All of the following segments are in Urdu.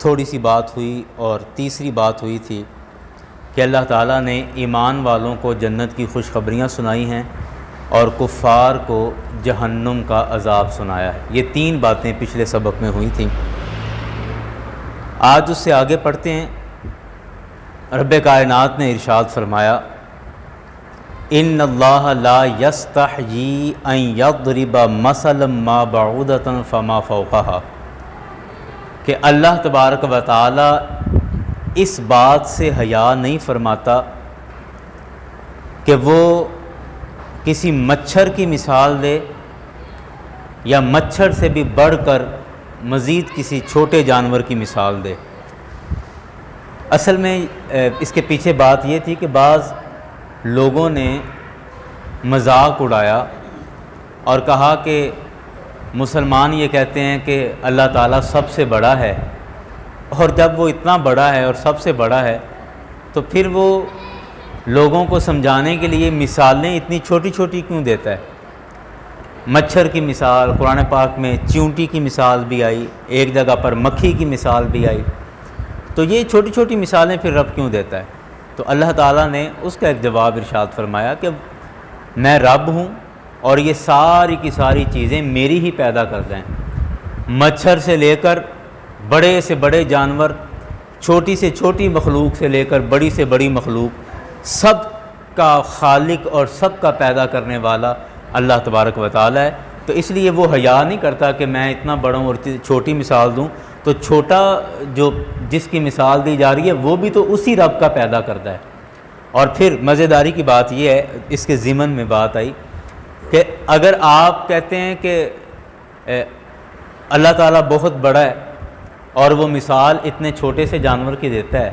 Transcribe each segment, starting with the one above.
تھوڑی سی بات ہوئی، اور تیسری بات ہوئی تھی کہ اللہ تعالیٰ نے ایمان والوں کو جنت کی خوشخبریاں سنائی ہیں اور کفار کو جہنم کا عذاب سنایا ہے۔ یہ 3 باتیں پچھلے سبق میں ہوئی تھیں۔ آج اس سے آگے پڑھتے ہیں۔ رب کائنات نے ارشاد فرمایا، ان اللہ لا یستحیی ان یضرب مثلا ما بعودۃ فما فوقہا، کہ اللہ تبارک و تعالی اس بات سے حیا نہیں فرماتا کہ وہ کسی مچھر کی مثال دے یا مچھر سے بھی بڑھ کر مزید کسی چھوٹے جانور کی مثال دے۔ اصل میں اس کے پیچھے بات یہ تھی کہ بعض لوگوں نے مذاق اڑایا اور کہا کہ مسلمان یہ کہتے ہیں کہ اللہ تعالیٰ سب سے بڑا ہے، اور جب وہ اتنا بڑا ہے اور سب سے بڑا ہے تو پھر وہ لوگوں کو سمجھانے کے لیے مثالیں اتنی چھوٹی چھوٹی کیوں دیتا ہے؟ مچھر کی مثال قرآن پاک میں چیونٹی کی مثال بھی آئی، ایک جگہ پر مکھی کی مثال بھی آئی، تو یہ چھوٹی چھوٹی مثالیں پھر رب کیوں دیتا ہے؟ تو اللہ تعالیٰ نے اس کا ایک جواب ارشاد فرمایا کہ میں رب ہوں اور یہ ساری کی ساری چیزیں میری ہی پیدا کردہ ہیں، مچھر سے لے کر بڑے سے بڑے جانور، چھوٹی سے چھوٹی مخلوق سے لے کر بڑی سے بڑی مخلوق، سب کا خالق اور سب کا پیدا کرنے والا اللہ تبارک و تعالی ہے۔ تو اس لیے وہ حیا نہیں کرتا کہ میں اتنا بڑا ہوں اور چھوٹی مثال دوں، تو چھوٹا جو جس کی مثال دی جا رہی ہے وہ بھی تو اسی رب کا پیدا کرتا ہے۔ اور پھر مزیداری کی بات یہ ہے، اس کے ضمن میں بات آئی کہ اگر آپ کہتے ہیں کہ اللہ تعالیٰ بہت بڑا ہے اور وہ مثال اتنے چھوٹے سے جانور کی دیتا ہے،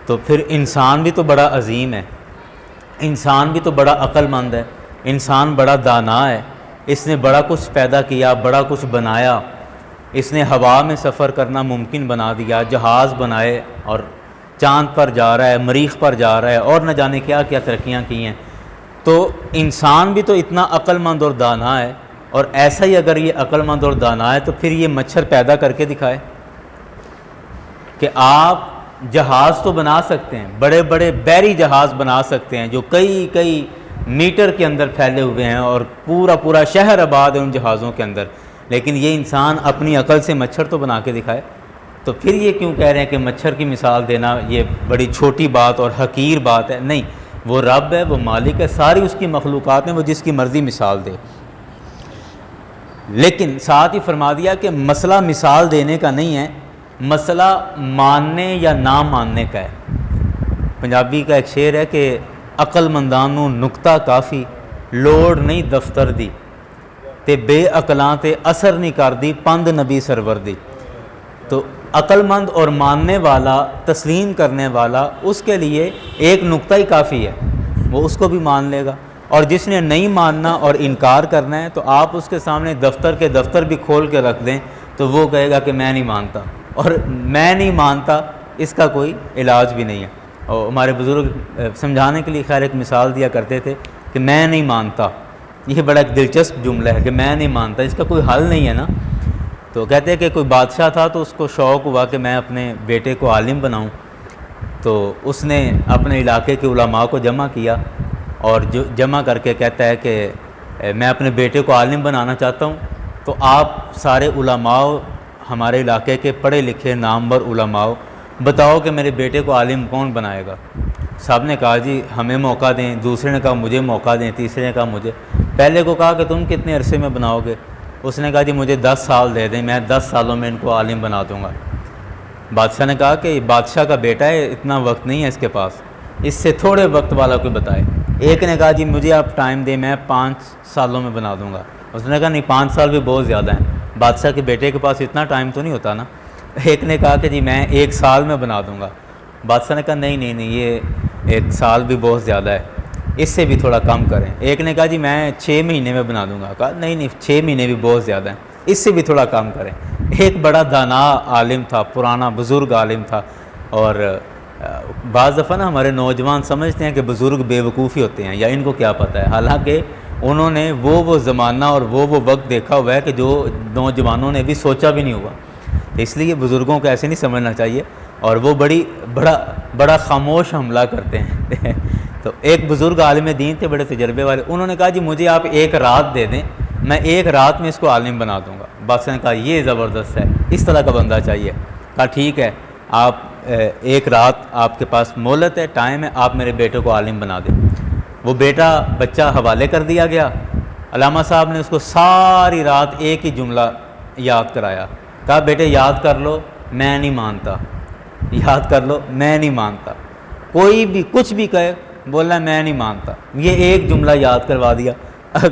تو پھر انسان بھی تو بڑا عظیم ہے، انسان بھی تو بڑا عقل مند ہے، انسان بڑا دانا ہے، اس نے بڑا کچھ پیدا کیا، بڑا کچھ بنایا، اس نے ہوا میں سفر کرنا ممکن بنا دیا، جہاز بنائے اور چاند پر جا رہا ہے، مریخ پر جا رہا ہے، اور نہ جانے کیا کیا ترقیاں کی ہیں۔ تو انسان بھی تو اتنا عقل مند اور دانا ہے، اور ایسا ہی اگر یہ عقل مند اور دانا ہے تو پھر یہ مچھر پیدا کر کے دکھائے کہ آپ جہاز تو بنا سکتے ہیں، بڑے بڑے بحری جہاز بنا سکتے ہیں جو کئی میٹر کے اندر پھیلے ہوئے ہیں اور پورا شہر آباد ہے ان جہازوں کے اندر، لیکن یہ انسان اپنی عقل سے مچھر تو بنا کے دکھائے۔ تو پھر یہ کیوں کہہ رہے ہیں کہ مچھر کی مثال دینا یہ بڑی چھوٹی بات اور حقیر بات ہے؟ نہیں، وہ رب ہے، وہ مالک ہے، ساری اس کی مخلوقات میں وہ جس کی مرضی مثال دے۔ لیکن ساتھ ہی فرما دیا کہ مسئلہ مثال دینے کا نہیں ہے، مسئلہ ماننے یا نہ ماننے کا ہے۔ پنجابی کا ایک شعر ہے کہ عقل مندانوں نکتہ کافی، لوڑ نہیں دفتر دی، تے بے عقلاں تے اثر نہیں کر دی پند نبی سرور دی۔ تو عقل مند اور ماننے والا، تسلیم کرنے والا، اس کے لیے ایک نکتہ ہی کافی ہے، وہ اس کو بھی مان لے گا۔ اور جس نے نہیں ماننا اور انکار کرنا ہے تو آپ اس کے سامنے دفتر بھی کھول کے رکھ دیں تو وہ کہے گا کہ میں نہیں مانتا، اور میں نہیں مانتا اس کا کوئی علاج بھی نہیں ہے۔ اور ہمارے بزرگ سمجھانے کے لیے خیر ایک مثال دیا کرتے تھے کہ میں نہیں مانتا، یہ بڑا ایک دلچسپ جملہ ہے کہ میں نہیں مانتا، اس کا کوئی حل نہیں ہے نا۔ تو کہتے ہیں کہ کوئی بادشاہ تھا تو اس کو شوق ہوا کہ میں اپنے بیٹے کو عالم بناؤں، تو اس نے اپنے علاقے کے علماء کو جمع کیا اور جو جمع کر کے کہتا ہے کہ میں اپنے بیٹے کو عالم بنانا چاہتا ہوں، تو آپ سارے علماء، ہمارے علاقے کے پڑھے لکھے نامور علماء، بتاؤ کہ میرے بیٹے کو عالم کون بنائے گا؟ سب نے کہا جی ہمیں موقع دیں، دوسرے نے کہا مجھے موقع دیں، تیسرے نے کہا مجھے۔ پہلے کو کہا کہ تم کتنے عرصے میں بناؤ گے؟ اس نے کہا جی مجھے 10 سال دے دیں، میں 10 سالوں میں ان کو عالم بنا دوں گا۔ بادشاہ نے کہا کہ بادشاہ کا بیٹا ہے، اتنا وقت نہیں ہے اس کے پاس، اس سے تھوڑے وقت والا کوئی بتائے۔ ایک نے کہا جی مجھے آپ ٹائم دیں، میں 5 سالوں میں بنا دوں گا۔ اس نے کہا نہیں، 5 سال بھی بہت زیادہ ہیں، بادشاہ کے بیٹے کے پاس اتنا ٹائم تو نہیں ہوتا نا۔ ایک نے کہا کہ جی میں 1 سال میں بنا دوں گا۔ بادشاہ نے کہا نہیں، یہ 1 سال بھی بہت زیادہ ہے، اس سے بھی تھوڑا کم کریں۔ ایک نے کہا جی میں 6 مہینے میں بنا دوں گا۔ کہا نہیں، 6 مہینے بھی بہت زیادہ ہیں، اس سے بھی تھوڑا کم کریں۔ ایک بڑا دانا عالم تھا، پرانا بزرگ عالم تھا، اور بعض دفعہ نا ہمارے نوجوان سمجھتے ہیں کہ بزرگ بے وقوفی ہوتے ہیں یا ان کو کیا پتہ ہے، حالانکہ انہوں نے وہ زمانہ اور وہ وقت دیکھا ہوا ہے کہ جو نوجوانوں نے بھی سوچا بھی نہیں ہوا۔ اس لیے بزرگوں کو ایسے نہیں سمجھنا چاہیے، اور وہ بڑا خاموش حملہ کرتے ہیں تو ایک بزرگ عالم دین تھے بڑے تجربے والے، انہوں نے کہا جی مجھے آپ ایک رات دے دیں، میں ایک رات میں اس کو عالم بنا دوں گا۔ بادشاہ نے کہا یہ زبردست ہے، اس طرح کا بندہ چاہیے۔ کہا ٹھیک ہے، آپ ایک رات آپ کے پاس مہلت ہے، ٹائم ہے، آپ میرے بیٹے کو عالم بنا دیں۔ وہ بچہ حوالے کر دیا گیا۔ علامہ صاحب نے اس کو ساری رات ایک ہی جملہ یاد کرایا، کہا بیٹے یاد کر لو میں نہیں مانتا، یاد کر لو میں نہیں مانتا، کوئی بھی کچھ بھی کہے بولنا میں نہیں مانتا۔ یہ ایک جملہ یاد کروا دیا۔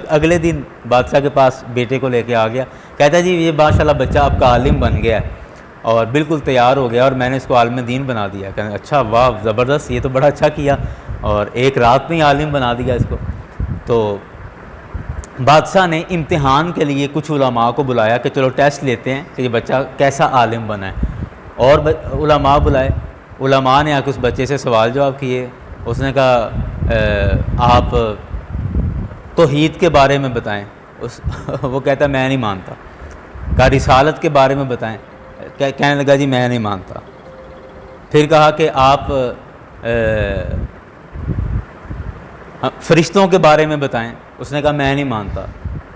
اگلے دن بادشاہ کے پاس بیٹے کو لے کے آ گیا، کہتا جی یہ ماشاءاللہ بچہ آپ کا عالم بن گیا ہے اور بالکل تیار ہو گیا، اور میں نے اس کو عالم دین بنا دیا۔ کہتے اچھا واہ زبردست، یہ تو بڑا اچھا کیا، اور ایک رات میں ہی عالم بنا دیا اس کو۔ تو بادشاہ نے امتحان کے لیے کچھ علماء کو بلایا کہ چلو ٹیسٹ لیتے ہیں کہ یہ بچہ کیسا عالم بنا ہے، اور علماء بلائے۔ علماء نے آ کے اس بچے سے سوال جواب کیے۔ اس نے کہا آپ توحید کے بارے میں بتائیں۔ وہ کہتا میں نہیں مانتا۔ کہا رسالت کے بارے میں بتائیں، کہنے لگا جی میں نہیں مانتا۔ پھر کہا کہ آپ فرشتوں کے بارے میں بتائیں۔ اس نے کہا میں نہیں مانتا۔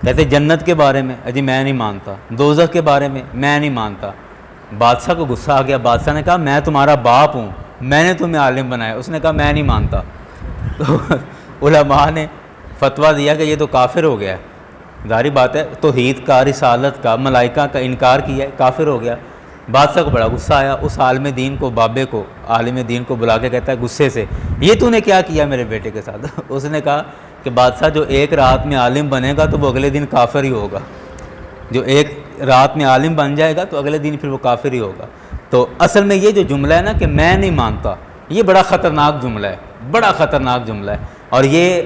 کہتے جنت کے بارے میں، جی میں نہیں مانتا۔ دوزخ کے بارے میں نہیں مانتا۔ بادشاہ کو غصہ آ گیا۔ بادشاہ نے کہا میں تمہارا باپ ہوں، میں نے تمہیں عالم بنایا۔ اس نے کہا میں نہیں مانتا۔ تو علماء نے فتویٰ دیا کہ یہ تو کافر ہو گیا ہے، ظاہری بات ہے توحید کا، رسالت کا، ملائکہ کا انکار کیا ہے، کافر ہو گیا۔ بادشاہ کو بڑا غصہ آیا، اس عالم دین کو، بابے کو، عالم دین کو بلا کے کہتا ہے غصے سے یہ تو نے کیا کیا میرے بیٹے کے ساتھ؟ اس نے کہا کہ بادشاہ جو ایک رات میں عالم بنے گا تو وہ اگلے دن کافر ہی ہوگا، جو ایک رات میں عالم بن جائے گا تو اگلے دن پھر وہ کافر ہی ہوگا۔ تو اصل میں یہ جو جملہ ہے نا کہ میں نہیں مانتا، یہ بڑا خطرناک جملہ ہے، بڑا خطرناک جملہ ہے، اور یہ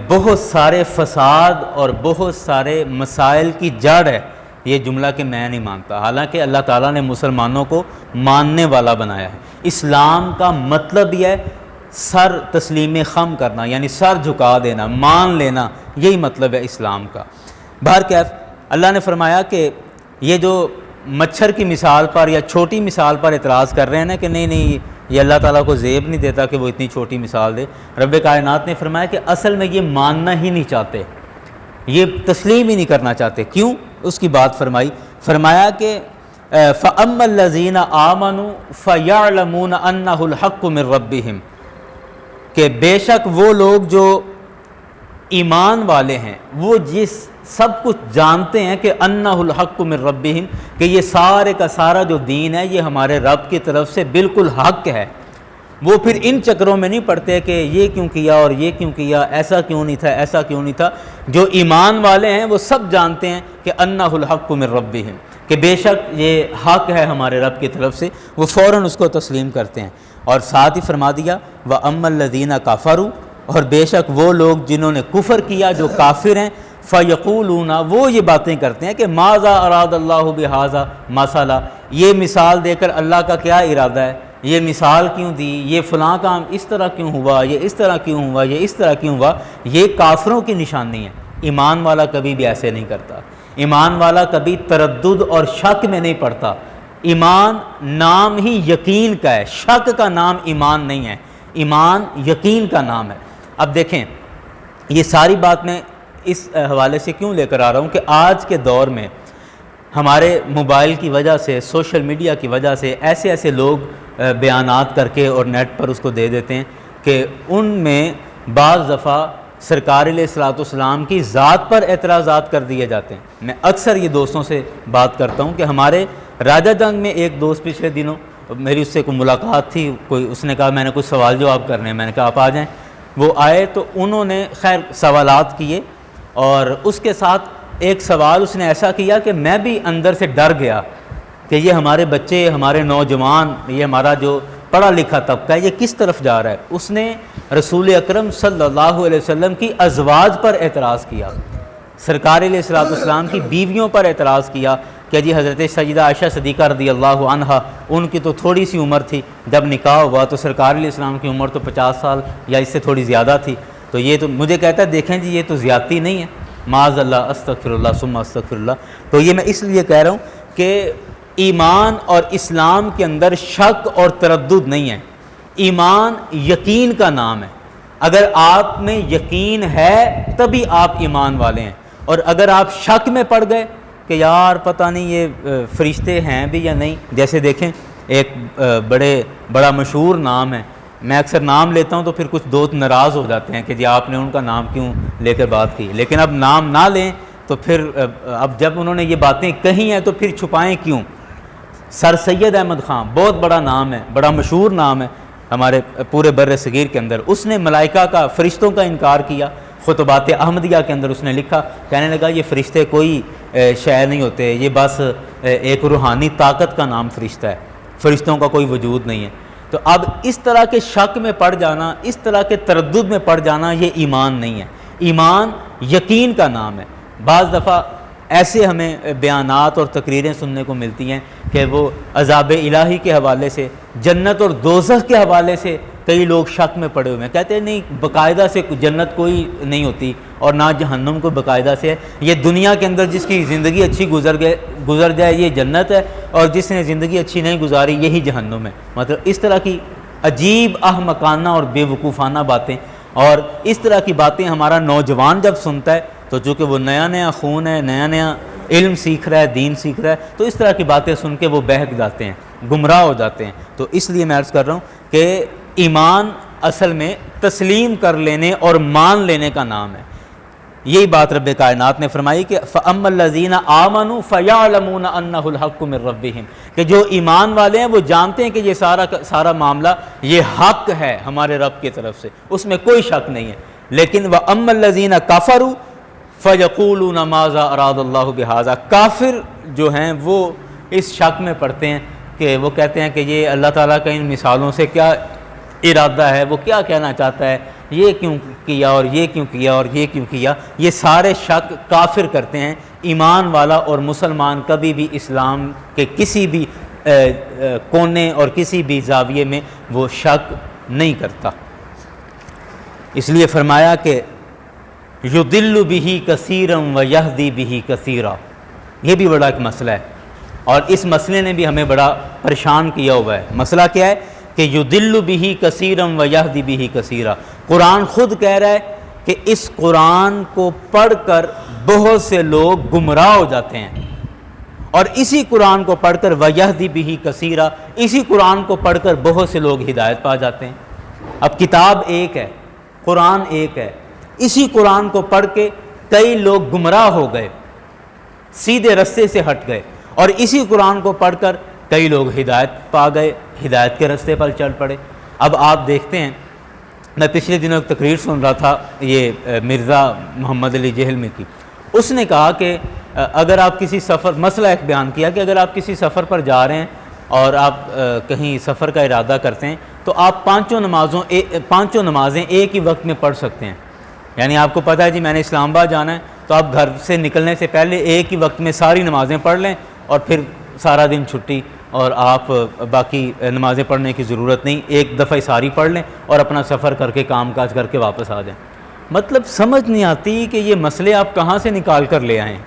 بہت سارے فساد اور بہت سارے مسائل کی جڑ ہے یہ جملہ کہ میں نہیں مانتا۔ حالانکہ اللہ تعالیٰ نے مسلمانوں کو ماننے والا بنایا ہے۔ اسلام کا مطلب یہ ہے سر تسلیم خم کرنا، یعنی سر جھکا دینا، مان لینا، یہی مطلب ہے اسلام کا۔ بہرکیف اللہ نے فرمایا کہ یہ جو مچھر کی مثال پر یا چھوٹی مثال پر اعتراض کر رہے ہیں نا کہ نہیں یہ اللہ تعالیٰ کو زیب نہیں دیتا کہ وہ اتنی چھوٹی مثال دے، رب کائنات نے فرمایا کہ اصل میں یہ ماننا ہی نہیں چاہتے، یہ تسلیم ہی نہیں کرنا چاہتے۔ کیوں؟ اس کی بات فرمایا کہ فَأَمَّا الَّذِينَ آمَنُوا فَيَعْلَمُونَ أَنَّهُ الْحَقُّ مِن رَبِّهِمْ، کہ بے شک وہ لوگ جو ایمان والے ہیں وہ جس سب کچھ جانتے ہیں کہ انہ الحق من ربہم، کہ یہ سارے کا سارا جو دین ہے یہ ہمارے رب کی طرف سے بالکل حق ہے۔ وہ پھر ان چکروں میں نہیں پڑتے کہ یہ کیوں کیا اور یہ کیوں کیا، ایسا کیوں نہیں تھا، ایسا کیوں نہیں تھا۔ جو ایمان والے ہیں وہ سب جانتے ہیں کہ انہ الحق من ربہم، کہ بے شک یہ حق ہے ہمارے رب کی طرف سے، وہ فوراً اس کو تسلیم کرتے ہیں۔ اور ساتھ ہی فرما دیا وَأَمَّا الَّذِينَ كَفَرُوا، اور بے شک وہ لوگ جنہوں نے کفر کیا، جو کافر ہیں، فَيَقُولُونَ، وہ یہ باتیں کرتے ہیں کہ مَاذَا أَرَادَ اللَّهُ بِهَذَا مَثَلًا، یہ مثال دے کر اللہ کا کیا ارادہ ہے، یہ مثال کیوں دی، یہ فلاں کام اس طرح کیوں ہوا، یہ اس طرح کیوں ہوا، یہ اس طرح کیوں ہوا۔ یہ کافروں کی نشانی ہے۔ ایمان والا کبھی بھی ایسے نہیں کرتا، ایمان والا کبھی تردد اور شک میں نہیں پڑتا۔ ایمان نام ہی یقین کا ہے، شک کا نام ایمان نہیں ہے، ایمان یقین کا نام ہے۔ اب دیکھیں یہ ساری بات میں اس حوالے سے کیوں لے کر آ رہا ہوں کہ آج کے دور میں ہمارے موبائل کی وجہ سے، سوشل میڈیا کی وجہ سے ایسے لوگ بیانات کر کے اور نیٹ پر اس کو دے دیتے ہیں کہ ان میں بعض دفعہ سرکار علیہ الصلوۃ والسلام کی ذات پر اعتراضات کر دیے جاتے ہیں۔ میں اکثر یہ دوستوں سے بات کرتا ہوں کہ ہمارے راجہ جنگ میں ایک دوست پچھلے دنوں میری اس سے کوئی ملاقات تھی، اس نے کہا میں نے کچھ سوال جواب کرنے ہیں، میں نے کہا آپ آ جائیں۔ وہ آئے تو انہوں نے خیر سوالات کیے، اور اس کے ساتھ ایک سوال اس نے ایسا کیا کہ میں بھی اندر سے ڈر گیا کہ یہ ہمارے بچے، ہمارے نوجوان، یہ ہمارا جو پڑھا لکھا طبقہ ہے یہ کس طرف جا رہا ہے۔ اس نے رسول اکرم صلی اللہ علیہ وسلم کی ازواج پر اعتراض کیا، سرکار علیہ الصلوۃ والسلام کی بیویوں پر اعتراض کیا کہ جی حضرت سیدہ عائشہ صدیقہ رضی اللہ عنہا، ان کی تو تھوڑی سی عمر تھی جب نکاح ہوا، تو سرکار علیہ السلام کی عمر تو 50 سال یا اس سے تھوڑی زیادہ تھی۔ تو یہ تو مجھے کہتا ہے دیکھیں جی یہ تو زیادتی نہیں ہے، معاذ اللہ، استغفر اللہ ثم استغفر اللہ۔ تو یہ میں اس لیے کہہ رہا ہوں کہ ایمان اور اسلام کے اندر شک اور تردد نہیں ہے. ایمان یقین کا نام ہے. اگر آپ میں یقین ہے تبھی آپ ایمان والے ہیں. اور اگر آپ شک میں پڑ گئے کہ یار پتہ نہیں یہ فرشتے ہیں بھی یا نہیں. جیسے دیکھیں ایک بڑا مشہور نام ہے, میں اکثر نام لیتا ہوں تو پھر کچھ دوست ناراض ہو جاتے ہیں کہ جی آپ نے ان کا نام کیوں لے کر بات کی, لیکن اب نام نہ لیں تو پھر اب جب انہوں نے یہ باتیں کہی ہیں تو پھر چھپائیں کیوں. سر سید احمد خان بہت بڑا نام ہے, بڑا مشہور نام ہے ہمارے پورے بر صغیر کے اندر. اس نے ملائکہ کا, فرشتوں کا انکار کیا. خطبات احمدیہ کے اندر اس نے لکھا, کہنے لگا یہ فرشتے کوئی شے نہیں ہوتے, یہ بس ایک روحانی طاقت کا نام فرشتہ ہے, فرشتوں کا کوئی وجود نہیں ہے. تو اب اس طرح کے شک میں پڑ جانا, اس طرح کے تردد میں پڑ جانا, یہ ایمان نہیں ہے. ایمان یقین کا نام ہے. بعض دفعہ ایسے ہمیں بیانات اور تقریریں سننے کو ملتی ہیں کہ وہ عذاب الہی کے حوالے سے, جنت اور دوزخ کے حوالے سے کئی لوگ شک میں پڑے ہوئے ہیں. کہتے ہیں نہیں, باقاعدہ سے جنت کوئی نہیں ہوتی اور نہ جہنم کو باقاعدہ سے ہے. یہ دنیا کے اندر جس کی زندگی اچھی گزر جائے یہ جنت ہے, اور جس نے زندگی اچھی نہیں گزاری یہی جہنم ہے. مطلب اس طرح کی عجیب احمقانہ اور بے وقوفانہ باتیں, اور اس طرح کی باتیں ہمارا نوجوان جب سنتا ہے تو چونکہ وہ نیا خون ہے, نیا علم سیکھ رہا ہے, دین سیکھ رہا ہے, تو اس طرح کی باتیں سن کے وہ بہک جاتے ہیں, گمراہ ہو جاتے ہیں. تو اس لیے میں عرض کر رہا ہوں کہ ایمان اصل میں تسلیم کر لینے اور مان لینے کا نام ہے. یہی بات رب کائنات نے فرمائی کہ فَأَمَّا الَّذِينَ آمَنُوا فَيَعْلَمُونَ أَنَّهُ الْحَقُّ مِنْ رَبِّهِمْ, کہ جو ایمان والے ہیں وہ جانتے ہیں کہ یہ سارا معاملہ یہ حق ہے ہمارے رب کی طرف سے, اس میں کوئی شک نہیں ہے. لیکن وَأَمَّا الَّذِينَ كَفَرُوا فَيَقُولُونَ مَاذَا أَرَادَ اللَّهُ بِهَذَا, کافر جو ہیں وہ اس شک میں پڑتے ہیں کہ وہ کہتے ہیں کہ یہ اللہ تعالیٰ کا ان مثالوں سے کیا ارادہ ہے, وہ کیا کہنا چاہتا ہے, یہ کیوں کیا اور یہ کیوں کیا اور یہ کیوں کیا. یہ سارے شک کافر کرتے ہیں. ایمان والا اور مسلمان کبھی بھی اسلام کے کسی بھی کونے اور کسی بھی زاویے میں وہ شک نہیں کرتا. اس لیے فرمایا کہ یضل بہ کثیرا ویہدی بہ کثیرا, یہ بھی بڑا ایک مسئلہ ہے, اور اس مسئلے نے بھی ہمیں بڑا پریشان کیا ہوا ہے. مسئلہ کیا ہے کہ یضل بہ کثیرا ویہدی بہ کثیرا. قرآن خود کہہ رہا ہے کہ اس قرآن کو پڑھ کر بہت سے لوگ گمراہ ہو جاتے ہیں, اور اسی قرآن کو پڑھ کر ویہدی بہ کثیرا, اسی قرآن کو پڑھ کر بہت سے لوگ ہدایت پا جاتے ہیں. اب کتاب ایک ہے, قرآن ایک ہے, اسی قرآن کو پڑھ کے کئی لوگ گمراہ ہو گئے, سیدھے رستے سے ہٹ گئے, اور اسی قرآن کو پڑھ کر کئی لوگ ہدایت پا گئے, ہدایت کے رستے پر چل پڑے. اب آپ دیکھتے ہیں, میں پچھلے دنوں ایک تقریر سن رہا تھا یہ مرزا محمد علی جہلمی کی. اس نے کہا کہ اگر آپ کسی سفر, مسئلہ ایک بیان کیا کہ اگر آپ کسی سفر پر جا رہے ہیں اور آپ کہیں سفر کا ارادہ کرتے ہیں تو آپ پانچوں نمازیں ایک ہی وقت میں پڑھ سکتے ہیں. یعنی آپ کو پتہ ہے جی میں نے اسلام آباد جانا ہے, تو آپ گھر سے نکلنے سے پہلے ایک ہی وقت میں ساری نمازیں پڑھ لیں, اور پھر سارا دن چھٹی, اور آپ باقی نمازیں پڑھنے کی ضرورت نہیں, ایک دفعہ ساری پڑھ لیں اور اپنا سفر کر کے کام کاج کر کے واپس آ جائیں. مطلب سمجھ نہیں آتی کہ یہ مسئلے آپ کہاں سے نکال کر لے آئیں.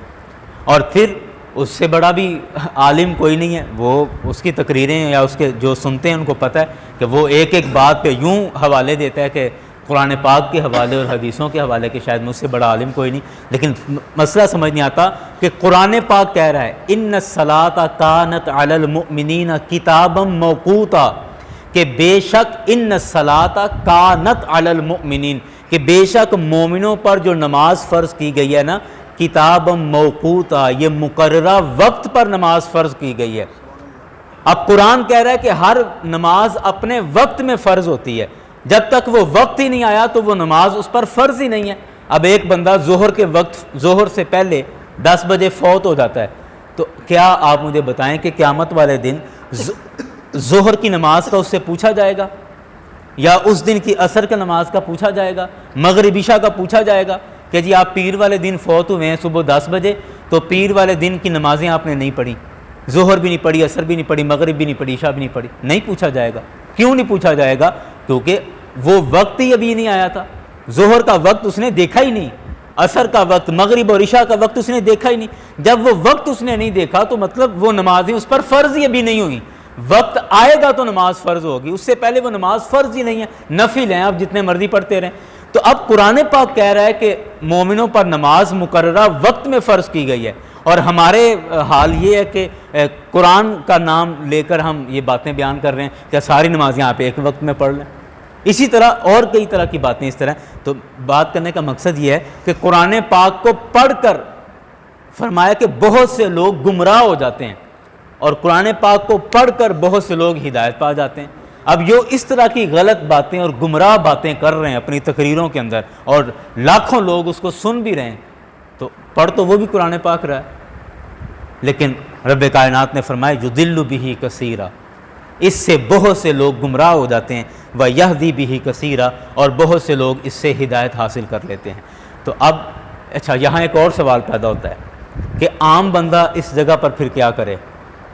اور پھر اس سے بڑا بھی عالم کوئی نہیں ہے, وہ اس کی تقریریں یا اس کے جو سنتے ہیں ان کو پتہ ہے کہ وہ ایک ایک بات پہ یوں حوالے دیتا ہے کہ قرآن پاک کے حوالے اور حدیثوں کے حوالے کے شاید مجھ سے بڑا عالم کوئی نہیں. لیکن مسئلہ سمجھ نہیں آتا کہ قرآن پاک کہہ رہا ہے ان الصلاۃ کانت علی المؤمنین کتابا موقوتا, کہ بے شک ان الصلاۃ کانت علی المؤمنین, کہ بے شک مومنوں پر جو نماز فرض کی گئی ہے نا, کتابا موقوتا, یہ مقررہ وقت پر نماز فرض کی گئی ہے. اب قرآن کہہ رہا ہے کہ ہر نماز اپنے وقت میں فرض ہوتی ہے, جب تک وہ وقت ہی نہیں آیا تو وہ نماز اس پر فرض ہی نہیں ہے. اب ایک بندہ ظہر کے وقت, ظہر سے پہلے 10 بجے فوت ہو جاتا ہے, تو کیا آپ مجھے بتائیں کہ قیامت والے دن ظہر کی نماز کا اس سے پوچھا جائے گا, یا اس دن کی عصر کی نماز کا پوچھا جائے گا, مغرب عشاء کا پوچھا جائے گا کہ جی آپ پیر والے دن فوت ہوئے ہیں صبح 10 بجے, تو پیر والے دن کی نمازیں آپ نے نہیں پڑھی, ظہر بھی نہیں پڑھی, عصر بھی نہیں پڑھی, مغرب بھی نہیں پڑھی, عشاء بھی نہیں پڑھی. نہیں پوچھا جائے گا. کیوں نہیں پوچھا جائے گا؟ کیونکہ وہ وقت ہی ابھی نہیں آیا تھا, ظہر کا وقت اس نے دیکھا ہی نہیں. عصر کا وقت، مغرب اور عشاء کا وقت اس نے دیکھا ہی نہیں۔ جب وہ وقت اس نے نہیں دیکھا تو مطلب وہ نمازیں اس پر فرض ہی ابھی نہیں ہوئی، وقت آئے گا تو نماز فرض ہوگی، اس سے پہلے وہ نماز فرض ہی نہیں ہے، نفل ہیں، آپ جتنے مرضی پڑھتے رہیں۔ تو اب قرآن پاک کہہ رہا ہے کہ مومنوں پر نماز مقررہ وقت میں فرض کی گئی ہے، اور ہمارے حال یہ ہے کہ قرآن کا نام لے کر ہم یہ باتیں بیان کر رہے ہیں کہ ساری نمازیں آپ ایک وقت میں پڑھ لیں۔ اسی طرح اور کئی طرح کی باتیں اس طرح۔ تو بات کرنے کا مقصد یہ ہے کہ قرآن پاک کو پڑھ کر فرمایا کہ بہت سے لوگ گمراہ ہو جاتے ہیں، اور قرآن پاک کو پڑھ کر بہت سے لوگ ہدایت پا جاتے ہیں۔ اب جو اس طرح کی غلط باتیں اور گمراہ باتیں کر رہے ہیں اپنی تقریروں کے اندر، اور لاکھوں لوگ اس کو سن بھی رہے ہیں، تو پڑھ تو وہ بھی قرآن پاک رہا ہے، لیکن رب کائنات نے فرمایا یضل بہ کثیرا، اس سے بہت سے لوگ گمراہ ہو جاتے ہیں، ویہدی بہ کثیرا، اور بہت سے لوگ اس سے ہدایت حاصل کر لیتے ہیں۔ تو اب اچھا یہاں ایک اور سوال پیدا ہوتا ہے کہ عام بندہ اس جگہ پر پھر کیا کرے؟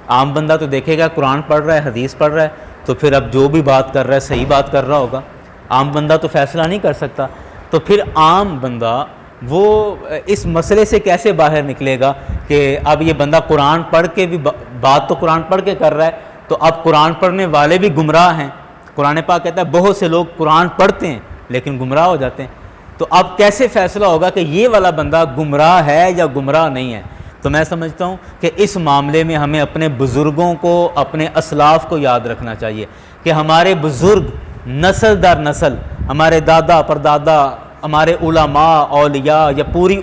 عام بندہ تو دیکھے گا قرآن پڑھ رہا ہے، حدیث پڑھ رہا ہے، تو پھر اب جو بھی بات کر رہا ہے صحیح بات کر رہا ہوگا۔ عام بندہ تو فیصلہ نہیں کر سکتا، تو پھر عام بندہ وہ اس مسئلے سے کیسے باہر نکلے گا کہ اب یہ بندہ قرآن پڑھ کے بھی بات تو قرآن پڑھ کے کر رہا ہے، تو اب قرآن پڑھنے والے بھی گمراہ ہیں۔ قرآن پاک کہتا ہے بہت سے لوگ قرآن پڑھتے ہیں لیکن گمراہ ہو جاتے ہیں، تو اب کیسے فیصلہ ہوگا کہ یہ والا بندہ گمراہ ہے یا گمراہ نہیں ہے؟ تو میں سمجھتا ہوں کہ اس معاملے میں ہمیں اپنے بزرگوں کو، اپنے اسلاف کو یاد رکھنا چاہیے کہ ہمارے بزرگ نسل در نسل، ہمارے دادا پردادا، ہمارے علماء، اولیاء یا پوری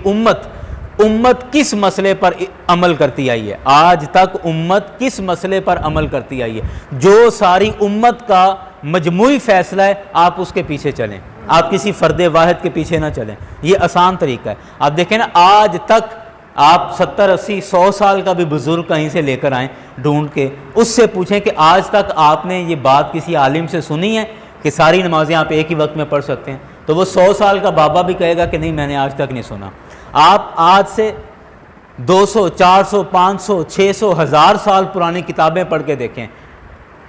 امت کس مسئلے پر عمل کرتی آئی ہے، آج تک امت کس مسئلے پر عمل کرتی آئی ہے، جو ساری امت کا مجموعی فیصلہ ہے آپ اس کے پیچھے چلیں، آپ کسی فرد واحد کے پیچھے نہ چلیں۔ یہ آسان طریقہ ہے۔ آپ دیکھیں نا، آج تک آپ 70 80 100 سال کا بھی بزرگ کہیں سے لے کر آئیں ڈھونڈ کے، اس سے پوچھیں کہ آج تک آپ نے یہ بات کسی عالم سے سنی ہے کہ ساری نمازیں آپ ایک ہی وقت میں پڑھ سکتے ہیں؟ تو وہ 100 سال کا بابا بھی کہے گا کہ نہیں، میں نے آج تک نہیں سنا۔ آپ آج سے 200 400 500 600 1000 سال پرانی کتابیں پڑھ کے دیکھیں،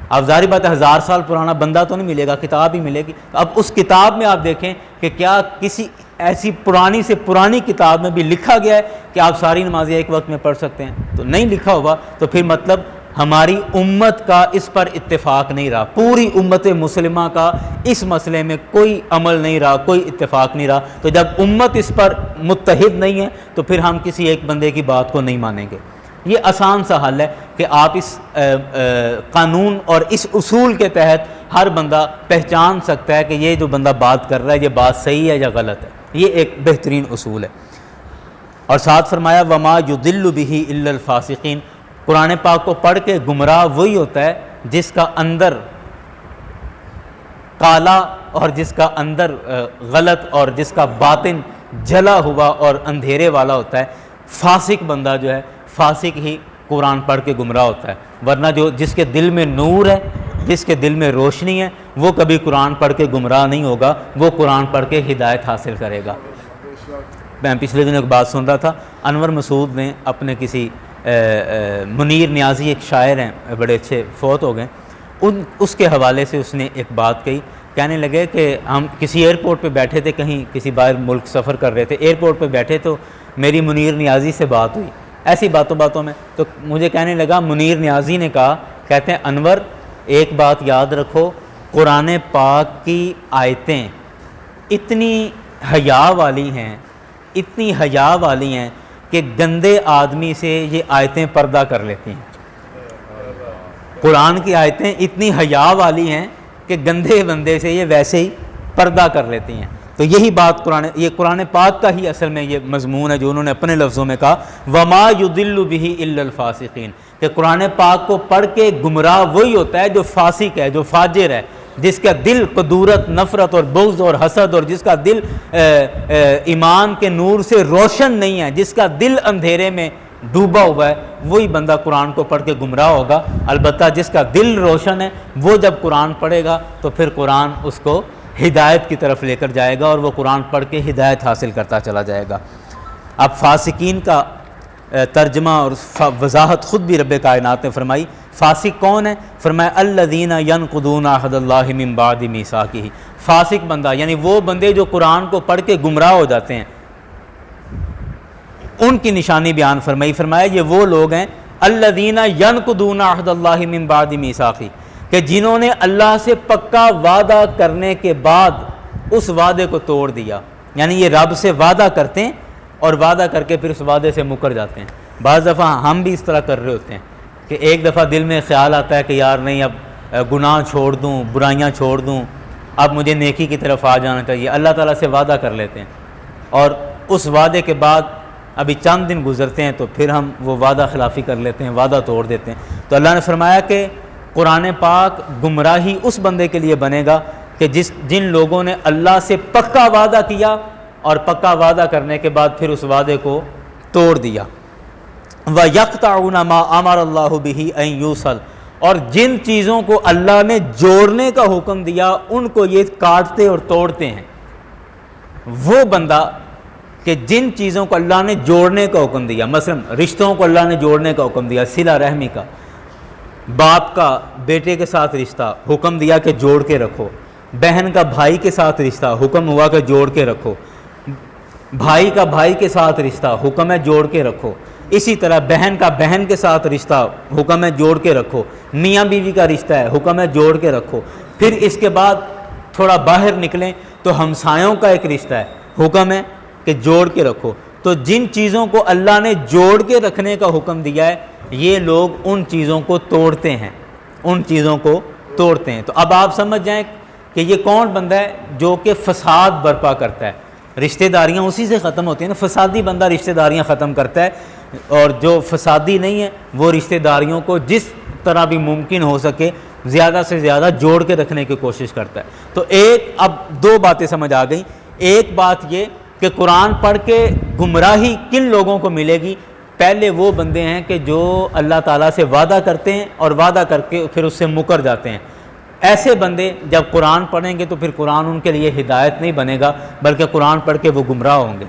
اب ظاہری بات ہے 1000 سال پرانا بندہ تو نہیں ملے گا، کتاب ہی ملے گی۔ اب اس کتاب میں آپ دیکھیں کہ کیا کسی ایسی پرانی سے پرانی کتاب میں بھی لکھا گیا ہے کہ آپ ساری نمازیں ایک وقت میں پڑھ سکتے ہیں؟ تو نہیں لکھا ہوگا، تو پھر مطلب ہماری امت کا اس پر اتفاق نہیں رہا، پوری امت مسلمہ کا اس مسئلے میں کوئی عمل نہیں رہا، کوئی اتفاق نہیں رہا۔ تو جب امت اس پر متحد نہیں ہے تو پھر ہم کسی ایک بندے کی بات کو نہیں مانیں گے۔ یہ آسان سا حل ہے کہ آپ اس قانون اور اس اصول کے تحت ہر بندہ پہچان سکتا ہے کہ یہ جو بندہ بات کر رہا ہے یہ بات صحیح ہے یا غلط ہے۔ یہ ایک بہترین اصول ہے۔ اور ساتھ فرمایا وما یضل بہ الا الفاسقین، قرآن پاک کو پڑھ کے گمراہ وہی ہوتا ہے جس کا اندر کالا اور جس کا اندر غلط اور جس کا باطن جلا ہوا اور اندھیرے والا ہوتا ہے۔ فاسق بندہ جو ہے، فاسق ہی قرآن پڑھ کے گمراہ ہوتا ہے، ورنہ جس کے دل میں نور ہے، جس کے دل میں روشنی ہے، وہ کبھی قرآن پڑھ کے گمراہ نہیں ہوگا، وہ قرآن پڑھ کے ہدایت حاصل کرے گا۔ میں پچھلے دن ایک بات سن رہا تھا، انور مسعود نے اپنے کسی منیر نیازی ایک شاعر ہیں بڑے اچھے، فوت ہو گئے، اس کے حوالے سے اس نے ایک بات کہی، کہنے لگے کہ ہم کسی ایئرپورٹ پہ بیٹھے تھے، کہیں کسی باہر ملک سفر کر رہے تھے، ایئرپورٹ پہ بیٹھے تو میری منیر نیازی سے بات ہوئی، ایسی باتوں میں، تو مجھے کہنے لگا، منیر نیازی نے کہا، کہتے ہیں انور ایک بات یاد رکھو، قرآن پاک کی آیتیں اتنی حیا والی ہیں، اتنی حیا والی ہیں کہ گندے آدمی سے یہ آیتیں پردہ کر لیتی ہیں۔ قرآن کی آیتیں اتنی حیا والی ہیں کہ گندے بندے سے یہ ویسے ہی پردہ کر لیتی ہیں۔ تو یہی بات یہ قرآن پاک کا ہی اصل میں یہ مضمون ہے جو انہوں نے اپنے لفظوں میں کہا وما یضل بہ الا الفاسقین، کہ قرآن پاک کو پڑھ کے گمراہ وہی ہوتا ہے جو فاسق ہے، جو فاجر ہے، جس کا دل قدورت، نفرت اور بغض اور حسد، اور جس کا دل ایمان کے نور سے روشن نہیں ہے، جس کا دل اندھیرے میں ڈوبا ہوا ہے، وہی بندہ قرآن کو پڑھ کے گمراہ ہوگا۔ البتہ جس کا دل روشن ہے وہ جب قرآن پڑھے گا تو پھر قرآن اس کو ہدایت کی طرف لے کر جائے گا اور وہ قرآن پڑھ کے ہدایت حاصل کرتا چلا جائے گا۔ اب فاسقین کا ترجمہ اور وضاحت خود بھی رب کائنات نے فرمائی۔ فاسق کون ہے؟ فرمایا الذین ینقضون عہد اللہ من بعد میثاقہ۔ فاسق بندہ یعنی وہ بندے جو قرآن کو پڑھ کے گمراہ ہو جاتے ہیں، ان کی نشانی بیان فرمائی، فرمایا یہ وہ لوگ ہیں الذین ینقضون عہد اللہ من بعد میثاقہ، کہ جنہوں نے اللہ سے پکا وعدہ کرنے کے بعد اس وعدے کو توڑ دیا، یعنی یہ رب سے وعدہ کرتے ہیں اور وعدہ کر کے پھر اس وعدے سے مکر جاتے ہیں۔ بعض دفعہ ہم بھی اس طرح کر رہے ہوتے ہیں کہ ایک دفعہ دل میں خیال آتا ہے کہ یار نہیں اب گناہ چھوڑ دوں، برائیاں چھوڑ دوں، اب مجھے نیکی کی طرف آ جانا چاہیے، اللہ تعالیٰ سے وعدہ کر لیتے ہیں، اور اس وعدے کے بعد ابھی چند دن گزرتے ہیں تو پھر ہم وہ وعدہ خلافی کر لیتے ہیں، وعدہ توڑ دیتے ہیں۔ تو اللہ نے فرمایا کہ قرآن پاک گمراہی اس بندے کے لیے بنے گا کہ جن لوگوں نے اللہ سے پکا وعدہ کیا اور پکا وعدہ کرنے کے بعد پھر اس وعدے کو توڑ دیا۔ وَيَقْطَعُونَ مَا أَمَرَ اللَّهُ بِهِ أَن يُوصَلَ، اور جن چیزوں کو اللہ نے جوڑنے کا حکم دیا ان کو یہ کاٹتے اور توڑتے ہیں۔ وہ بندہ کہ جن چیزوں کو اللہ نے جوڑنے کا حکم دیا، مثلا رشتوں کو اللہ نے جوڑنے کا حکم دیا، صلہ رحمی کا، باپ کا بیٹے کے ساتھ رشتہ حکم دیا کہ جوڑ کے رکھو، بہن کا بھائی کے ساتھ رشتہ حکم ہوا کہ جوڑ کے رکھو، بھائی کا بھائی کے ساتھ رشتہ حکم ہے جوڑ کے رکھو، اسی طرح بہن کا بہن کے ساتھ رشتہ حکم ہے جوڑ کے رکھو، میاں بیوی کا رشتہ ہے حکم ہے جوڑ کے رکھو، پھر اس کے بعد تھوڑا باہر نکلیں تو ہمسایوں کا ایک رشتہ ہے حکم ہے کہ جوڑ کے رکھو۔ تو جن چیزوں کو اللہ نے جوڑ کے رکھنے کا حکم دیا ہے یہ لوگ ان چیزوں کو توڑتے ہیں، ان چیزوں کو توڑتے ہیں۔ تو اب آپ سمجھ جائیں کہ یہ کون بندہ ہے جو کہ فساد برپا کرتا ہے، رشتہ داریاں اسی سے ختم ہوتی ہیں نا، فسادی بندہ رشتہ داریاں ختم کرتا ہے، اور جو فسادی نہیں ہے وہ رشتہ داریوں کو جس طرح بھی ممکن ہو سکے زیادہ سے زیادہ جوڑ کے رکھنے کی کوشش کرتا ہے۔ تو اب دو باتیں سمجھ آ گئیں۔ ایک بات یہ کہ قرآن پڑھ کے گمراہی کن لوگوں کو ملے گی؟ پہلے وہ بندے ہیں کہ جو اللہ تعالیٰ سے وعدہ کرتے ہیں اور وعدہ کر کے پھر اس سے مکر جاتے ہیں۔ ایسے بندے جب قرآن پڑھیں گے تو پھر قرآن ان کے لیے ہدایت نہیں بنے گا، بلکہ قرآن پڑھ کے وہ گمراہ ہوں گے،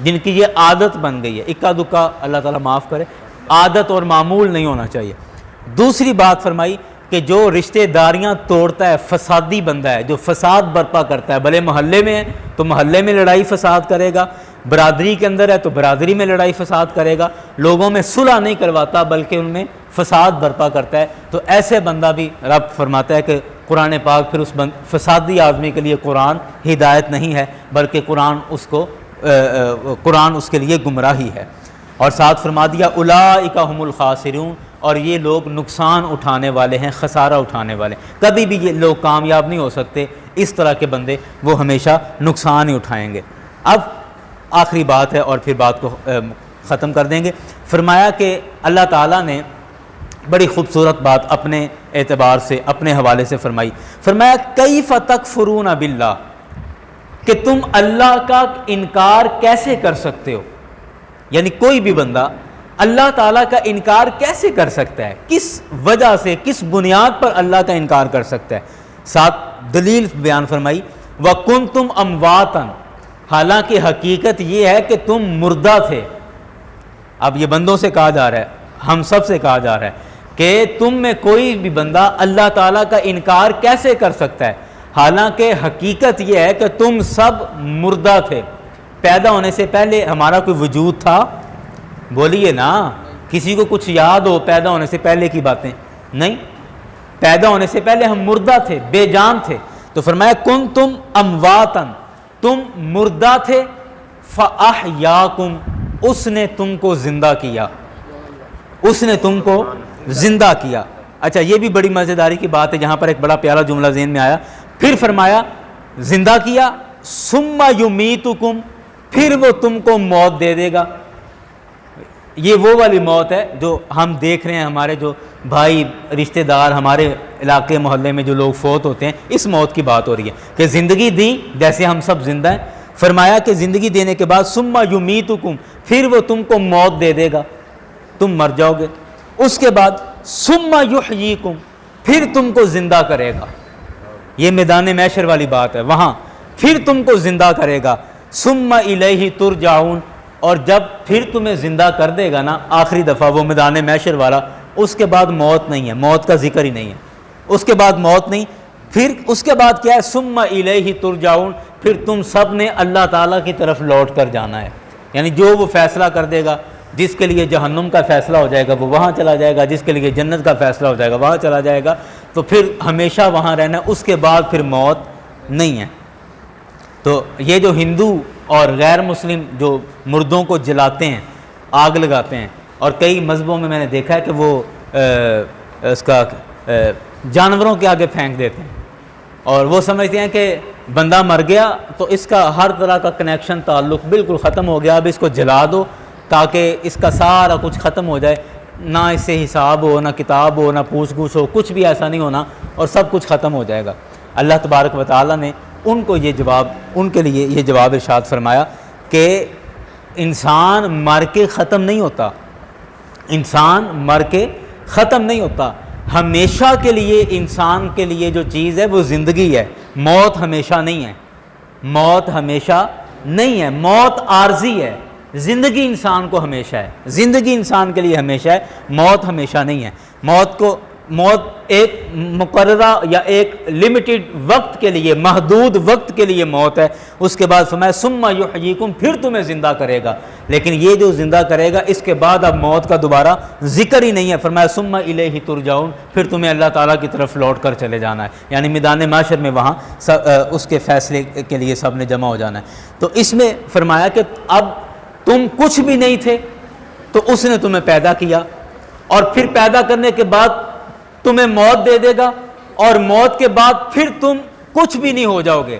جن کی یہ عادت بن گئی ہے۔ اکا دکا اللہ تعالیٰ معاف کرے، عادت اور معمول نہیں ہونا چاہیے۔ دوسری بات فرمائی کہ جو رشتہ داریاں توڑتا ہے، فسادی بندہ ہے، جو فساد برپا کرتا ہے، بھلے محلے میں ہے تو محلے میں لڑائی فساد کرے گا، برادری کے اندر ہے تو برادری میں لڑائی فساد کرے گا، لوگوں میں صلح نہیں کرواتا بلکہ ان میں فساد برپا کرتا ہے، تو ایسے بندہ بھی رب فرماتا ہے کہ قرآن پاک پھر اس فسادی آدمی کے لیے قرآن ہدایت نہیں ہے، بلکہ قرآن اس کے لیے گمراہی ہے۔ اور ساتھ فرما دیا اولئک هم الخاسرون، اور یہ لوگ نقصان اٹھانے والے ہیں، خسارہ اٹھانے والے ہیں، کبھی بھی یہ لوگ کامیاب نہیں ہو سکتے، اس طرح کے بندے وہ ہمیشہ نقصان ہی اٹھائیں گے۔ اب آخری بات ہے اور پھر بات کو ختم کر دیں گے۔ فرمایا کہ اللہ تعالیٰ نے بڑی خوبصورت بات اپنے اعتبار سے، اپنے حوالے سے فرمائی، فرمایا کیف تکفرون باللہ، کہ تم اللہ کا انکار کیسے کر سکتے ہو؟ یعنی کوئی بھی بندہ اللہ تعالیٰ کا انکار کیسے کر سکتا ہے، کس وجہ سے، کس بنیاد پر اللہ کا انکار کر سکتا ہے؟ ساتھ دلیل بیان فرمائی وَكُنْتُمْ أَمْوَاتًا، حالانکہ حقیقت یہ ہے کہ تم مردہ تھے۔ اب یہ بندوں سے کہا جا رہا ہے، ہم سب سے کہا جا رہا ہے کہ تم میں کوئی بھی بندہ اللہ تعالیٰ کا انکار کیسے کر سکتا ہے، حالانکہ حقیقت یہ ہے کہ تم سب مردہ تھے۔ پیدا ہونے سے پہلے ہمارا کوئی وجود تھا؟ بولیے نا، کسی کو کچھ یاد ہو پیدا ہونے سے پہلے کی باتیں؟ نہیں، پیدا ہونے سے پہلے ہم مردہ تھے، بے جان تھے۔ تو فرمایا کنتم امواتا، تم مردہ تھے، فاحیاکم، اس نے تم کو زندہ کیا، اس نے تم کو زندہ کیا۔ اچھا، یہ بھی بڑی مزیداری کی بات ہے، جہاں پر ایک بڑا پیارا جملہ ذہن میں آیا، پھر فرمایا زندہ کیا، ثم یمیتکم، پھر وہ تم کو موت دے دے گا۔ یہ وہ والی موت ہے جو ہم دیکھ رہے ہیں، ہمارے جو بھائی رشتہ دار، ہمارے علاقے محلے میں جو لوگ فوت ہوتے ہیں، اس موت کی بات ہو رہی ہے کہ زندگی دی جیسے ہم سب زندہ ہیں۔ فرمایا کہ زندگی دینے کے بعد ثم یمیتکم، پھر وہ تم کو موت دے دے گا، تم مر جاؤ گے۔ اس کے بعد ثم یحییکم، پھر تم کو زندہ کرے گا۔ یہ میدان محشر والی بات ہے، وہاں پھر تم کو زندہ کرے گا۔ ثم الیہ ترجعون، اور جب پھر تمہیں زندہ کر دے گا نا آخری دفعہ، وہ میدان محشر والا، اس کے بعد موت نہیں ہے، موت کا ذکر ہی نہیں ہے، اس کے بعد موت نہیں۔ پھر اس کے بعد کیا ہے؟ ثم الیہ ترجعون، پھر تم سب نے اللہ تعالیٰ کی طرف لوٹ کر جانا ہے، یعنی جو وہ فیصلہ کر دے گا، جس کے لیے جہنم کا فیصلہ ہو جائے گا وہ وہاں چلا جائے گا، جس کے لیے جنت کا فیصلہ ہو جائے گا وہاں چلا جائے گا، تو پھر ہمیشہ وہاں رہنا، اس کے بعد پھر موت نہیں ہے۔ تو یہ جو ہندو اور غیر مسلم جو مردوں کو جلاتے ہیں، آگ لگاتے ہیں، اور کئی مذہبوں میں نے دیکھا ہے کہ وہ اس کا جانوروں کے آگے پھینک دیتے ہیں، اور وہ سمجھتے ہیں کہ بندہ مر گیا تو اس کا ہر طرح کا کنیکشن تعلق بالکل ختم ہو گیا، اب اس کو جلا دو تاکہ اس کا سارا کچھ ختم ہو جائے، نہ اس سے حساب ہو، نہ کتاب ہو، نہ پوچھ گچھ ہو، کچھ بھی ایسا نہیں ہونا، اور سب کچھ ختم ہو جائے گا۔ اللہ تبارک و تعالیٰ نے ان کو یہ جواب، ان کے لیے یہ جواب ارشاد فرمایا کہ انسان مر کے ختم نہیں ہوتا، انسان مر کے ختم نہیں ہوتا، ہمیشہ کے لیے انسان کے لیے جو چیز ہے وہ زندگی ہے، موت ہمیشہ نہیں ہے، موت ہمیشہ نہیں ہے، موت عارضی ہے، زندگی انسان کو ہمیشہ ہے، زندگی انسان کے لیے ہمیشہ ہے، موت ہمیشہ نہیں ہے۔ موت ایک مقررہ یا ایک لمیٹڈ وقت کے لیے، محدود وقت کے لیے موت ہے، اس کے بعد فرمایا ثم یحییکم، پھر تمہیں زندہ کرے گا، لیکن یہ جو زندہ کرے گا اس کے بعد اب موت کا دوبارہ ذکر ہی نہیں ہے، فرمایا ثم الیہ ترجعون، پھر تمہیں اللہ تعالیٰ کی طرف لوٹ کر چلے جانا ہے، یعنی میدان محشر میں وہاں اس کے فیصلے کے لیے سب نے جمع ہو جانا ہے۔ تو اس میں فرمایا کہ اب تم کچھ بھی نہیں تھے تو اس نے تمہیں پیدا کیا، اور پھر پیدا کرنے کے بعد تمہیں موت دے دے گا، اور موت کے بعد پھر تم کچھ بھی نہیں ہو جاؤ گے۔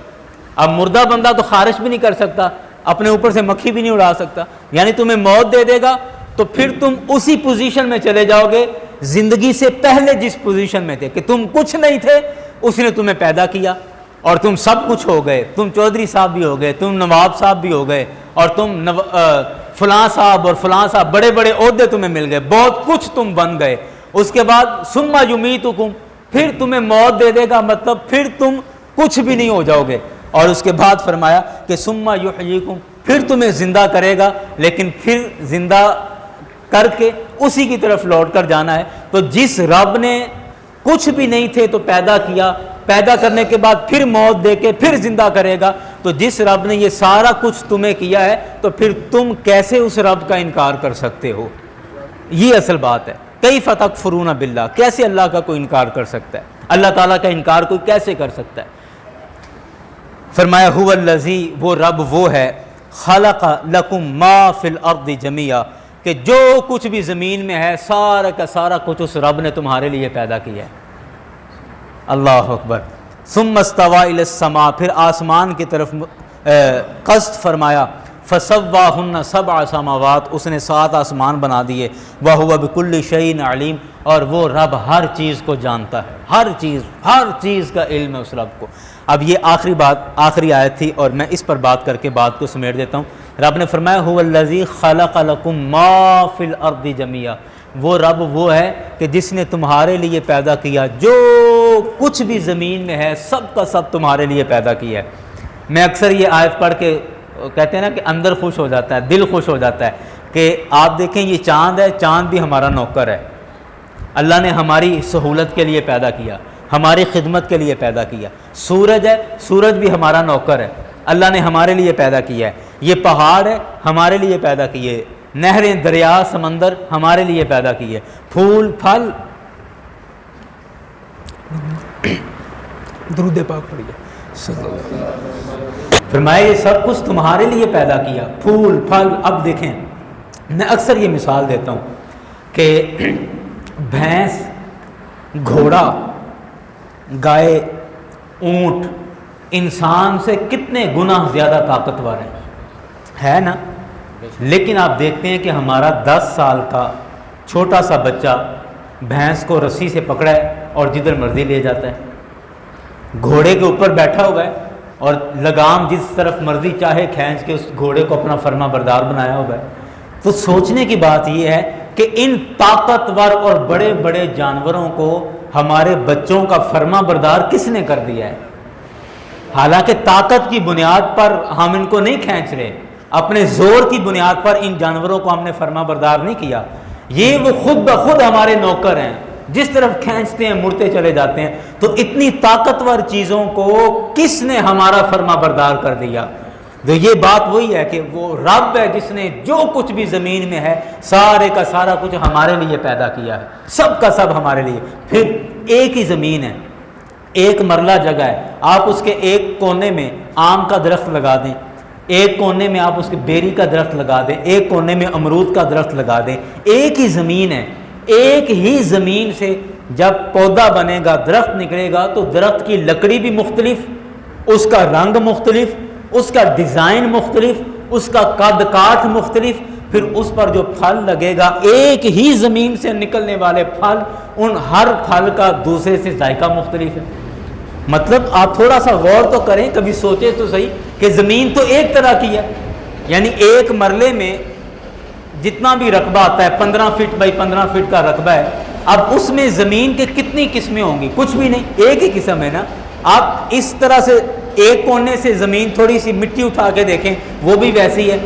اب مردہ بندہ تو خارش بھی نہیں کر سکتا، اپنے اوپر سے مکھی بھی نہیں اڑا سکتا، یعنی تمہیں موت دے دے گا تو پھر تم اسی پوزیشن میں چلے جاؤ گے زندگی سے پہلے جس پوزیشن میں تھے، کہ تم کچھ نہیں تھے، اس نے تمہیں پیدا کیا اور تم سب کچھ ہو گئے، تم چودھری صاحب بھی ہو گئے، تم نواب صاحب بھی ہو گئے، اور تم فلاں صاحب اور فلاں صاحب، بڑے بڑے عہدے تمہیں مل گئے، بہت کچھ تم بن گئے۔ اس کے بعد ثم یمیتکم، پھر تمہیں موت دے دے گا، مطلب پھر تم کچھ بھی نہیں ہو جاؤ گے، اور اس کے بعد فرمایا کہ ثم یحییکم، پھر تمہیں زندہ کرے گا، لیکن پھر زندہ کر کے اسی کی طرف لوٹ کر جانا ہے۔ تو جس رب نے کچھ بھی نہیں تھے تو پیدا کیا، پیدا کرنے کے بعد پھر موت دے کے پھر زندہ کرے گا، تو جس رب نے یہ سارا کچھ تمہیں کیا ہے تو پھر تم کیسے اس رب کا انکار کر سکتے ہو؟ یہ اصل بات ہے۔ کیف تکفرون باللہ، کیسے اللہ کا کوئی انکار کر سکتا ہے؟ اللہ تعالیٰ کا انکار کوئی کیسے کر سکتا ہے؟ فرمایا هو الذی، وہ رب وہ ہے، خلق لکم ما فی الارض جمیعا، کہ جو کچھ بھی زمین میں ہے سارا کا سارا کچھ اس رب نے تمہارے لیے پیدا کیا ہے۔ اللہ اکبر۔ ثم استوى الی السماء، پھر آسمان کی طرف قصد فرمایا، فسواہن سبع سماوات، اس نے 7 آسمان بنا دیے، وہو بکل شیء علیم، اور وہ رب ہر چیز کو جانتا ہے، ہر چیز کا علم ہے اس رب کو۔ اب یہ آخری آیت تھی، اور میں اس پر بات کر کے بات کو سمیٹ دیتا ہوں۔ رب نے فرمایا هو الذی خلق لکم ما فی الارض جمیعا، وہ رب وہ ہے کہ جس نے تمہارے لیے پیدا کیا جو کچھ بھی زمین میں ہے، سب کا سب تمہارے لیے پیدا کیا ہے۔ میں اکثر یہ آیت پڑھ کے کہتے ہیں نا کہ اندر خوش ہو جاتا ہے، دل خوش ہو جاتا ہے کہ آپ دیکھیں یہ چاند ہے، چاند بھی ہمارا نوکر ہے، اللہ نے ہماری سہولت کے لیے پیدا کیا، ہماری خدمت کے لیے پیدا کیا۔ سورج ہے، سورج بھی ہمارا نوکر ہے، اللہ نے ہمارے لیے پیدا کیا ہے۔ یہ پہاڑ ہے، ہمارے لیے پیدا کیے، نہریں، دریا، سمندر ہمارے لیے پیدا کیے، پھول، پھل، درود پاک پڑھیے، فرمایا یہ سب کچھ تمہارے لیے پیدا کیا، پھول، پھل۔ اب دیکھیں، میں اکثر یہ مثال دیتا ہوں کہ بھینس، گھوڑا، گائے، اونٹ انسان سے کتنے گنا زیادہ طاقتور ہے نا؟ لیکن آپ دیکھتے ہیں کہ ہمارا 10 سال کا چھوٹا سا بچہ بھینس کو رسی سے پکڑا ہے اور جدھر مرضی لے جاتا ہے، گھوڑے کے اوپر بیٹھا ہوا ہے اور لگام جس طرف مرضی چاہے کھینچ کے اس گھوڑے کو اپنا فرما بردار بنایا ہوا ہے۔ تو سوچنے کی بات یہ ہے کہ ان طاقتور اور بڑے بڑے جانوروں کو ہمارے بچوں کا فرما بردار کس نے کر دیا ہے؟ حالانکہ طاقت کی بنیاد پر ہم ان کو نہیں کھینچ رہے، اپنے زور کی بنیاد پر ان جانوروں کو ہم نے فرما بردار نہیں کیا، یہ وہ خود بخود ہمارے نوکر ہیں، جس طرف کھینچتے ہیں مڑتے چلے جاتے ہیں۔ تو اتنی طاقتور چیزوں کو کس نے ہمارا فرما بردار کر دیا؟ تو یہ بات وہی ہے کہ وہ رب ہے جس نے جو کچھ بھی زمین میں ہے سارے کا سارا کچھ ہمارے لیے پیدا کیا ہے، سب کا سب ہمارے لیے۔ پھر ایک ہی زمین ہے، ایک مرلہ جگہ ہے، آپ اس کے ایک کونے میں آم کا درخت لگا دیں، ایک کونے میں آپ اس کے بیری کا درخت لگا دیں، ایک کونے میں امرود کا درخت لگا دیں، ایک ہی زمین ہے۔ ایک ہی زمین سے جب پودا بنے گا، درخت نکلے گا، تو درخت کی لکڑی بھی مختلف، اس کا رنگ مختلف، اس کا ڈیزائن مختلف، اس کا قد کاٹ مختلف، پھر اس پر جو پھل لگے گا، ایک ہی زمین سے نکلنے والے پھل، ان ہر پھل کا دوسرے سے ذائقہ مختلف ہے۔ مطلب آپ تھوڑا سا غور تو کریں، کبھی سوچیں تو صحیح کہ زمین تو ایک طرح کی ہے، یعنی ایک مرلے میں جتنا بھی رقبہ آتا ہے 15 فٹ بائی 15 فٹ کا رقبہ ہے، اب اس میں زمین کے کتنی قسمیں ہوں گی؟ کچھ بھی نہیں، ایک ہی قسم ہے نا۔ آپ اس طرح سے ایک کونے سے زمین تھوڑی سی مٹی اٹھا کے دیکھیں، وہ بھی ویسی ہے،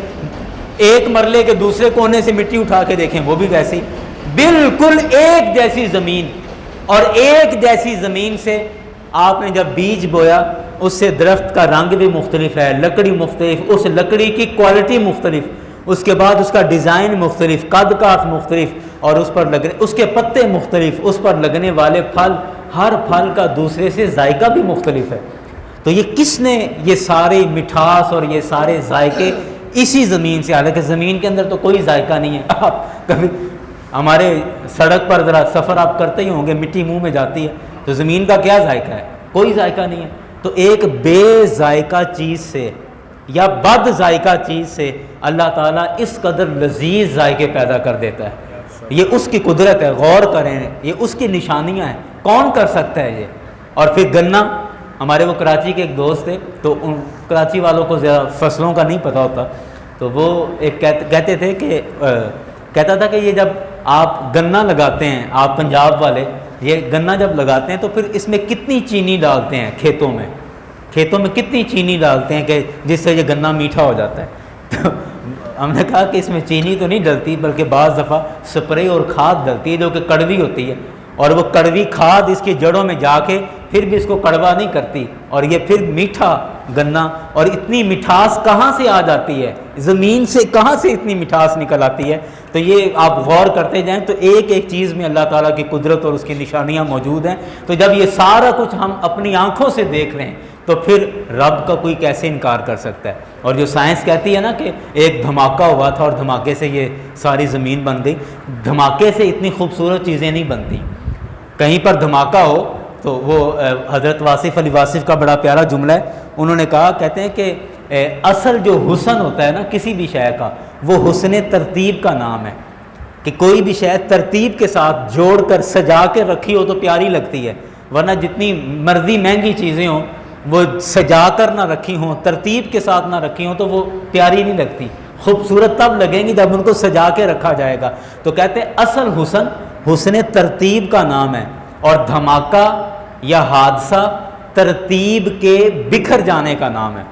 ایک مرلے کے دوسرے کونے سے مٹی اٹھا کے دیکھیں، وہ بھی ویسی، بالکل ایک جیسی زمین۔ اور ایک جیسی زمین سے آپ نے جب بیج بویا، اس سے درخت کا رنگ بھی مختلف ہے، لکڑی مختلف، اس لکڑی کی کوالٹی مختلف، اس کے بعد اس کا ڈیزائن مختلف، قد کاٹ مختلف، اور اس پر لگنے اس کے پتے مختلف، اس پر لگنے والے پھل، ہر پھل کا دوسرے سے ذائقہ بھی مختلف ہے۔ تو یہ کس نے یہ ساری مٹھاس اور یہ سارے ذائقے اسی زمین سے، حالانکہ زمین کے اندر تو کوئی ذائقہ نہیں ہے۔ آپ کبھی ہمارے سڑک پر ذرا سفر آپ کرتے ہی ہوں گے، مٹی منہ میں جاتی ہے، تو زمین کا کیا ذائقہ ہے؟ کوئی ذائقہ نہیں ہے۔ تو ایک بے ذائقہ چیز سے یا بد ذائقہ چیز سے اللہ تعالیٰ اس قدر لذیذ ذائقے پیدا کر دیتا ہے۔ یہ اس کی قدرت ہے، غور کریں، یہ اس کی نشانیاں ہیں، کون کر سکتا ہے یہ؟ اور پھر گنا، ہمارے وہ کراچی کے ایک دوست تھے، تو ان کراچی والوں کو زیادہ فصلوں کا نہیں پتہ ہوتا، تو وہ ایک کہتے تھے کہ کہتا تھا کہ یہ جب آپ گنا لگاتے ہیں، آپ پنجاب والے یہ گنا جب لگاتے ہیں تو پھر اس میں کتنی چینی ڈالتے ہیں کھیتوں میں کتنی چینی ڈالتے ہیں کہ جس سے یہ گنا میٹھا ہو جاتا ہے۔ تو ہم نے کہا کہ اس میں چینی تو نہیں ڈلتی، بلکہ بعض دفعہ سپرے اور کھاد ڈلتی ہے جو کہ کڑوی ہوتی ہے، اور وہ کڑوی کھاد اس کی جڑوں میں جا کے پھر بھی اس کو کڑوا نہیں کرتی، اور یہ پھر میٹھا گنا۔ اور اتنی مٹھاس کہاں سے آ جاتی ہے؟ زمین سے کہاں سے اتنی مٹھاس نکل آتی ہے؟ تو یہ آپ غور کرتے جائیں تو ایک ایک چیز میں اللہ تعالیٰ کی قدرت اور اس کی نشانیاں موجود ہیں۔ تو جب یہ سارا کچھ ہم اپنی آنکھوں سے دیکھ رہے ہیں تو پھر رب کا کوئی کیسے انکار کر سکتا ہے؟ اور جو سائنس کہتی ہے نا کہ ایک دھماکہ ہوا تھا اور دھماکے سے یہ ساری زمین بن گئی، دھماکے سے اتنی خوبصورت چیزیں نہیں بنتی۔ کہیں پر دھماکہ ہو تو وہ حضرت واصف علی واصف کا بڑا پیارا جملہ ہے، انہوں نے کہا، کہتے ہیں کہ اصل جو حسن ہوتا ہے نا کسی بھی شے کا، وہ حسن ترتیب کا نام ہے، کہ کوئی بھی شے ترتیب کے ساتھ جوڑ کر سجا کے رکھی ہو تو پیاری لگتی ہے، ورنہ جتنی مرضی مہنگی چیزیں ہوں وہ سجا کر نہ رکھی ہوں، ترتیب کے ساتھ نہ رکھی ہوں تو وہ پیاری نہیں لگتی، خوبصورت تب لگیں گی جب ان کو سجا کے رکھا جائے گا۔ تو کہتے ہیں اصل حسن حسن ترتیب کا نام ہے، اور دھماکہ یا حادثہ ترتیب کے بکھر جانے کا نام ہے۔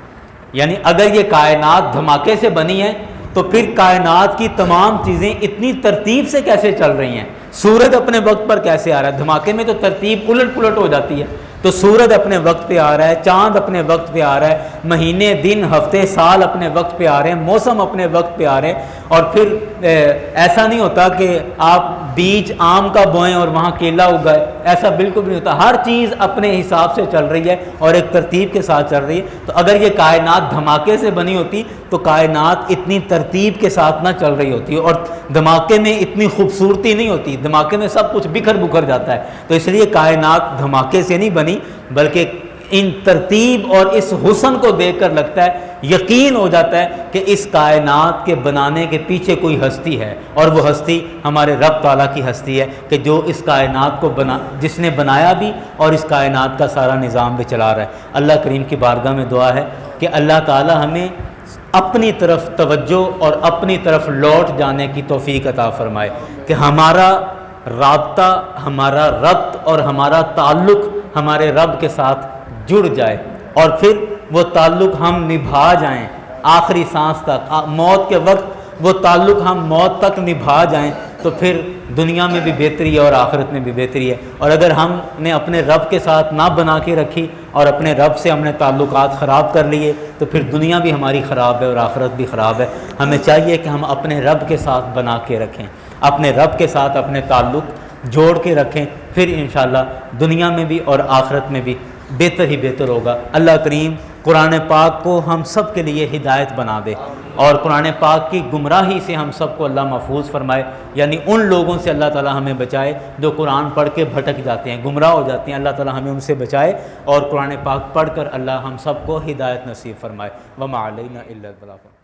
یعنی اگر یہ کائنات دھماکے سے بنی ہے تو پھر کائنات کی تمام چیزیں اتنی ترتیب سے کیسے چل رہی ہیں؟ سورج اپنے وقت پر کیسے آ رہا ہے؟ دھماکے میں تو ترتیب الٹ پلٹ ہو جاتی ہے، تو سورج اپنے وقت پہ آ رہا ہے، چاند اپنے وقت پہ آ رہا ہے، مہینے دن ہفتے سال اپنے وقت پہ آ رہے ہیں، موسم اپنے وقت پہ آ رہے ہیں۔ اور پھر ایسا نہیں ہوتا کہ آپ بیج آم کا بوئیں اور وہاں کیلا اگائے، ایسا بالکل بھی نہیں ہوتا، ہر چیز اپنے حساب سے چل رہی ہے اور ایک ترتیب کے ساتھ چل رہی ہے۔ تو اگر یہ کائنات دھماکے سے بنی ہوتی تو کائنات اتنی ترتیب کے ساتھ نہ چل رہی ہوتی، اور دھماکے میں اتنی خوبصورتی نہیں ہوتی، دھماکے میں سب کچھ بکھر بکھر جاتا ہے۔ تو اس لیے کائنات دھماکے سے نہیں بنی، بلکہ ان ترتیب اور اس حسن کو دیکھ کر لگتا ہے، یقین ہو جاتا ہے کہ اس کائنات کے بنانے کے پیچھے کوئی ہستی ہے، اور وہ ہستی ہمارے رب تعالیٰ کی ہستی ہے کہ جو اس کائنات کو جس نے بنایا بھی اور اس کائنات کا سارا نظام بھی چلا رہا ہے۔ اللہ کریم کی بارگاہ میں دعا ہے کہ اللہ تعالیٰ ہمیں اپنی طرف توجہ اور اپنی طرف لوٹ جانے کی توفیق عطا فرمائے، کہ ہمارا رابطہ، ہمارا ربط اور ہمارا تعلق ہمارے رب کے ساتھ جڑ جائے، اور پھر وہ تعلق ہم نبھا جائیں آخری سانس تک، موت کے وقت وہ تعلق ہم موت تک نبھا جائیں، تو پھر دنیا میں بھی بہتری ہے اور آخرت میں بھی بہتری ہے۔ اور اگر ہم نے اپنے رب کے ساتھ نہ بنا کے رکھی اور اپنے رب سے ہم نے تعلقات خراب کر لیے تو پھر دنیا بھی ہماری خراب ہے اور آخرت بھی خراب ہے۔ ہمیں چاہیے کہ ہم اپنے رب کے ساتھ بنا کے رکھیں، اپنے رب کے ساتھ اپنے تعلق جوڑ کے رکھیں، پھر انشاءاللہ دنیا میں بھی اور آخرت میں بھی بہتر ہی بہتر ہوگا۔ اللہ کریم قرآن پاک کو ہم سب کے لیے ہدایت بنا دے اور قرآن پاک کی گمراہی سے ہم سب کو اللہ محفوظ فرمائے، یعنی ان لوگوں سے اللہ تعالی ہمیں بچائے جو قرآن پڑھ کے بھٹک جاتے ہیں، گمراہ ہو جاتے ہیں، اللہ تعالی ہمیں ان سے بچائے اور قرآن پاک پڑھ کر اللہ ہم سب کو ہدایت نصیب فرمائے۔ وما علینا الا البلاغ۔